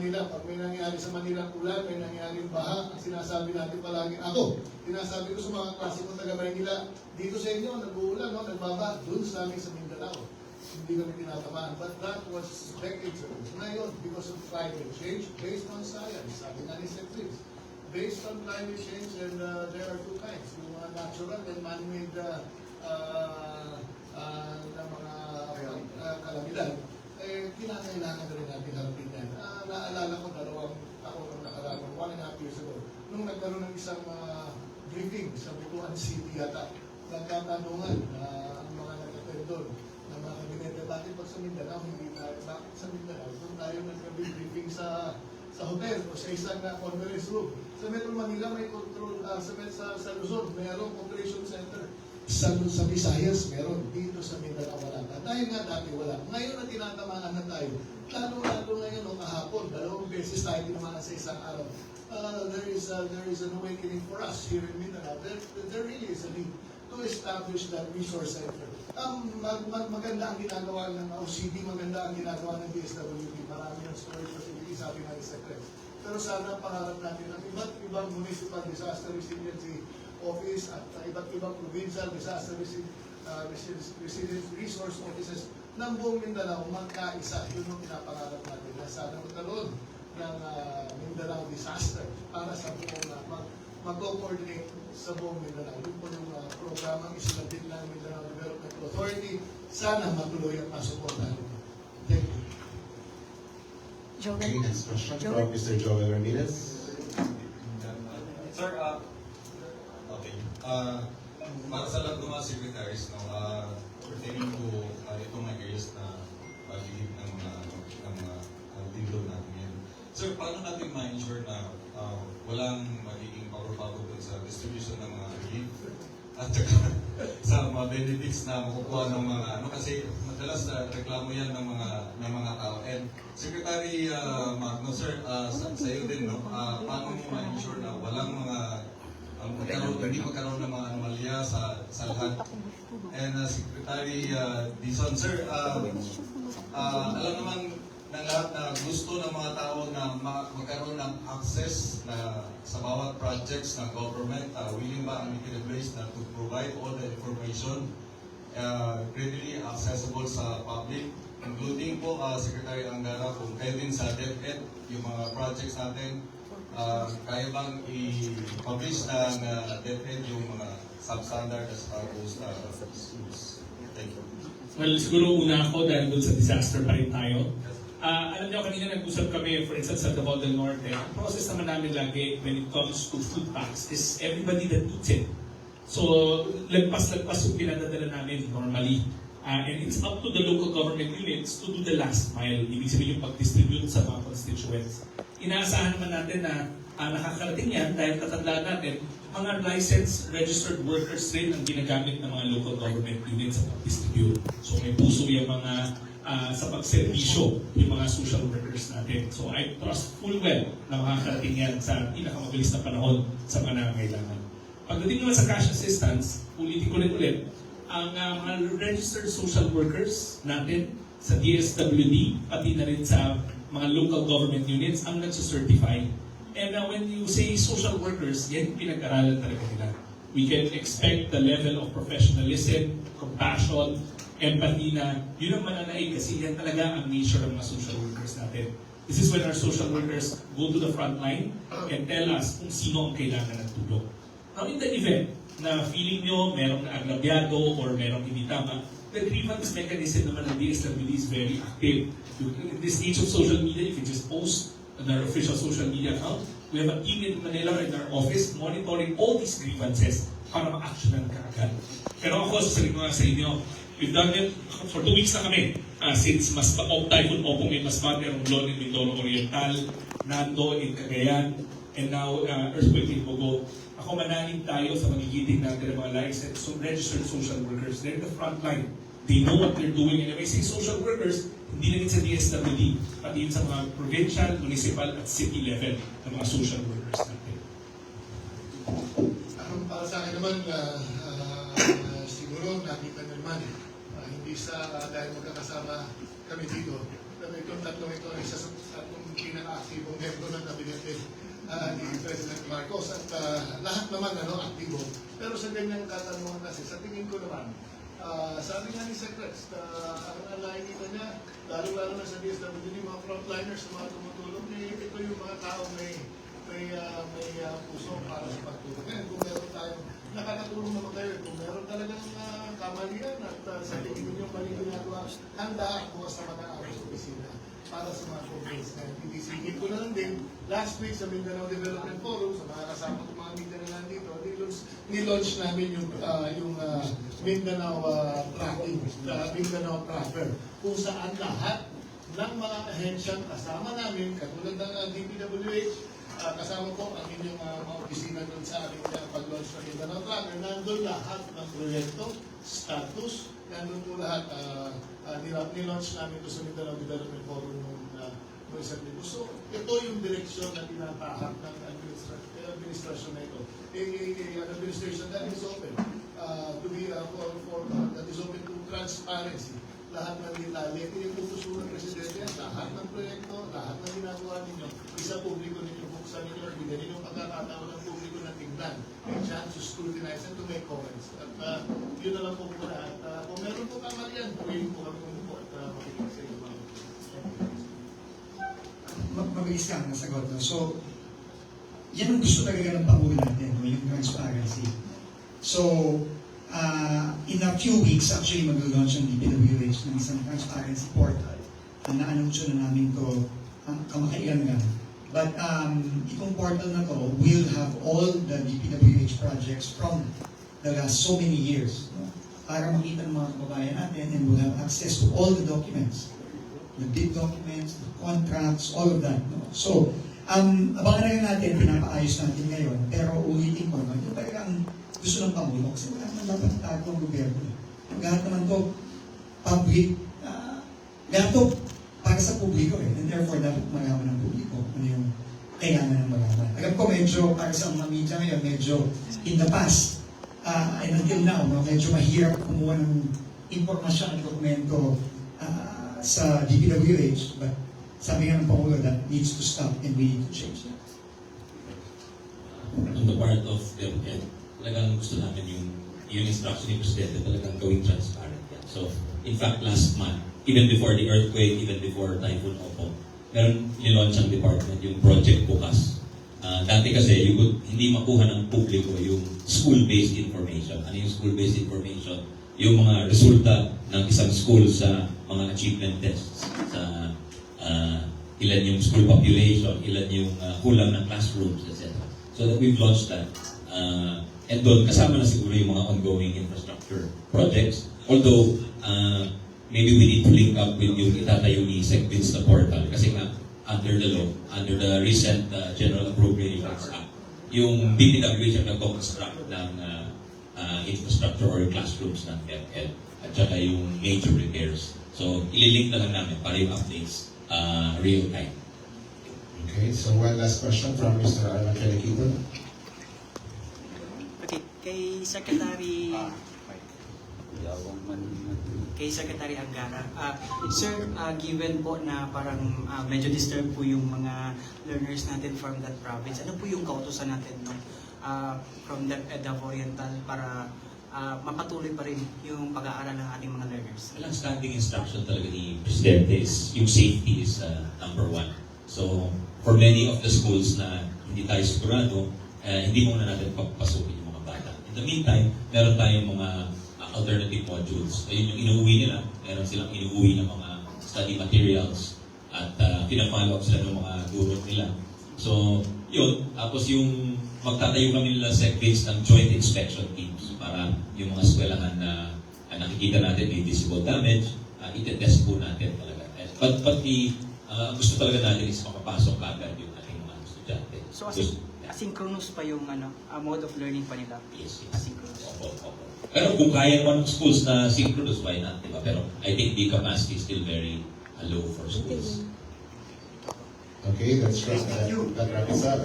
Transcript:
Manila, pag may nangyari sa Manila ulan, may nangyari baha, ang sinasabi natin palagi, sinasabi ko sa mga klase ko taga Maynila, dito sa inyo, nag-uulan, no? Nagbaba, dun sa amin sa Mindanao. Hindi kami tinatamaan. But that was decades ago. Ngayon, because of climate change, based on science, sabi nga ni Secretary, based on climate change, and there are two kinds, yung natural and man-made na mga kalamidad, kinakailangan na rin natin harapin yan. Naalala ko, ako nung nakaraan, 1.5 years ago, nung nagkaroon ng isang briefing sa Butuan City yata, nagkatanungan ang mga nagkatid doon, ng mga kabinete, bakit pag sa Mindanao, hindi tayo, bakit sa Mindanao, kung tayo nagka-briefing sa hotel o sa isang conference room. Sa Metro Manila, may control, sa Luzon, mayroong operation center. Sa Visayas, meron. Dito sa Mindanao, wala pa. Dahil nga dati wala. Ngayon na tinatamaan na tayo. Lalo ngayon, no, kahapon, 2 beses tayo tinamaan sa isang araw. There is an awakening for us here in Mindanao. There really is a need to establish that resource center. Maganda ang ginagawa ng OCD, maganda ang ginagawa ng DSWD. Marami ng storage facility, sabi ng Secretary. Pero sana pangarap natin ang iba't ibang municipal disaster resiliency office at iba't ibang provincial disaster resilience resource offices ng buong Mindanao magkaisa. Yun ang pinapangarap natin na sana magkaroon ng Mindanao disaster para sa buong mag-coordinate sa buong Mindanao. Yun po yung programang isinabit ng Mindanao Development Authority. Sana matuloy ang masuportahan ito. Thank you. Okay, next question from Mr. Joel Ramirez. Sir, okay. Para sa lahat ng mga secretaries, no, pertaining to itong mga areas na paligid ng mga tindlo natin ngayon. Sir, paano natin ma-ensure na walang magiging pabor-pabor sa distribution ng mga relief at sa mga benefits na makukuha ng mga kasi madalas na reklamo yan ng mga tao. And Secretary Magno, sir, sa iyo din, no, paano mo ma-ensure na walang mga hindi magkaroon ng mga anomalya sa lahat. And Secretary Dizon, sir, alam naman ng lahat na gusto ng mga tao na magkaroon ng access na sa bawat projects ng government, willing ba ang place na to provide all the information readily accessible sa public, including po Secretary Angara, kung kayo din sa DepEd, yung mga projects natin, kaya bang i-publish ng DepEd yung mga substandard as opposed schools? Thank you. Well, siguro una ako dahil doon sa disaster pa rin tayo. Alam niyo, kanina nag-usap kami, for instance, sa Davao del Norte. Ang process naman namin lagi when it comes to food packs is everybody that eats it. So, lagpas-lagpas yung pinadadala namin normally. And it's up to the local government units to do the last mile. Ibig sabihin yung pag-distribute sa mga constituents. Inaasahan naman natin na nakakarating yan dahil tatandaan natin, mga licensed registered workers rin ang ginagamit ng mga local government units sa pag-distribute. So, may puso yung mga sa pagservisyo yung mga social workers natin. So I trust full well na makakarating yan sa pinakamabilis na panahon sa mga nangangailangan. Pagdating naman sa cash assistance, ulitin ko rin ulit, ang mga registered social workers natin sa DSWD, pati na rin sa mga local government units, ang nagsucertify. And when you say social workers, yan pinag-aralan talaga nila. We can expect the level of professionalism, compassion, empathy na yun ang mananaig kasi yan talaga ang nature ng mga social workers natin. This is when our social workers go to the front line and tell us kung sino ang kailangan ng tulong. Now in the event na feeling nyo merong naagrabyado or merong hindi tama, the grievance mechanism naman ng DSWD is very active. In this age of social media, if you just post on our official social media account, we have a team in Manila in our office monitoring all these grievances para ma-actionan kaagad. Pero ako, sasabihin ko nga sa inyo, we've done it for 2 weeks na kami. Since Typhoon Opong in Masbate, Romblon in Mindoro Oriental, Nando in Cagayan, and now earthquake in Bogo. Ako manahin tayo sa magigiting natin ng mga licensed registered social workers. They're in the front line. They know what they're doing. And when I say social workers, hindi lang sa DSWD, pati yun sa mga provincial, municipal, at city level ng mga social workers natin. Para sa akin naman, siguro nakita nyo naman, hindi sa dahil magkakasama kami dito. Pero itong tatlong ito, isa sa tatlong pinaka-active miyembro ng kabinete ni President Marcos at lahat naman aktibo. Pero sa ganyang katanungan kasi, sa tingin ko naman, sabi nga ni Secrets, ang nakikita niya, lalo-lalo na sa DSWD, yung mga frontliners, mga tumutulong, ito yung mga tao may puso para sa pagtulong. Ngayon, kung meron tayong nakakatulong naman kayo, kung meron talagang kamalian at sa tingin ninyo mali ginagawa, handa ako sa mga aros opisina para sa mga complaints na tinisingin ko na lang din. Last week sa Mindanao Development Forum, sa mga kasama ko mga media na nandito, nilaunch namin yung Mindanao Tracking, Mindanao Tracker, kung saan lahat ng mga ahensyang kasama namin, katulad ng DPWH, kasama ko ang inyong mga opisina doon sa ating pag-launch ng Mindanao Tracker, nandun lahat ng proyekto, status, nandun po lahat, nilaunch namin ito sa Mindanao Development Forum noong isang linggo. So, ito yung direksyon na tinatahak ng administrasyon na ito. Administration that is open to be that is open to transparency. Lahat ng detalye, inutuso ng Presidente, lahat ng proyekto, lahat ng ginagawa ninyo, isa publiko ninyo, buksan ninyo, bigyan ninyo pagkakataon ng publiko na tingnan, a chance to scrutinize and to make comments. At yun na lang po muna. At kung meron po kamalian, pwede po kami umupo at makinig sa inyo. Mabilis lang ang sagot. No? So, yan ang gusto talaga ng Pangulo natin, no? Yung transparency. So, in a few weeks, actually mag-launch ang DPWH ng isang transparency portal na na-anunsyo na namin to kamakailan lang. But itong portal na to will have all the DPWH projects from the last so many years, no? Para makita ng mga kababayan natin and we'll have access to all the documents, the bid documents, the contracts, all of that. No? So, abangan na lang natin, pinapaayos natin ngayon, pero ulitin ko, no? Ito talagang gusto ng Pangulo, kasi wala naman dapat tago ang gobyerno. Lahat naman to public, lahat to para sa publiko and therefore dapat malaman ng publiko ano yung kailangan ng malaman. Alam ko medyo, para sa mga media ngayon, medyo in the past, and until now, no, medyo mahirap kumuha ng impormasyon at dokumento sa DPWH, but sabi nga ng Pangulo that needs to stop and we need to change that. On the part of DepEd, talagang gusto namin yung instruction ni Presidente talagang gawing transparent yan. So, in fact, last month, even before the earthquake, even before Typhoon Opo, meron nilaunch ang department yung Project Bukas. Dati kasi, hindi makuha ng publiko yung school-based information. Ano yung school-based information? Yung mga resulta ng isang school sa mga achievement tests, sa ilan yung school population, ilan yung kulang ng classrooms, etc. So that we've launched that. And doon, kasama na siguro yung mga ongoing infrastructure projects. Although, maybe we need to link up with yung itatayo ni SecVins na portal. Kasi nga, under the law, under the recent General Appropriations Act, yung BPWH ang nag-construct ng infrastructure or classrooms ng DepEd at saka yung major repairs. So, ililink na lang namin para yung updates real time. Okay, so one last question from Mr. Arman Kelekito. Okay, kay Secretary Angara. Sir, given po na parang medyo disturb po yung mga learners natin from that province, ano po yung kautusan natin from DepEd Oriental para mapatuloy pa rin yung pag-aaral ng ating mga learners? Ang standing instruction talaga ni Presidente is yung safety is number one. So, for many of the schools na hindi tayo sigurado, hindi muna natin papasukin yung mga bata. In the meantime, meron tayong mga alternative modules. So, yun yung inuwi nila. Meron silang inuwi ng mga study materials at pina-follow up sila ng mga guro nila. So, yun. Tapos yung magtatayo kami nila SecVins ng joint inspection teams para yung mga eskwelahan na nakikita natin may visible damage, itetest po natin talaga. But gusto talaga natin is makapasok agad yung ating mga estudyante. So, asynchronous pa yung mode of learning pa nila? Yes. Asynchronous. Opo. Pero kung kaya naman ng schools na synchronous, why not? Diba? Pero I think the capacity is still very low for schools. Okay, that wraps up.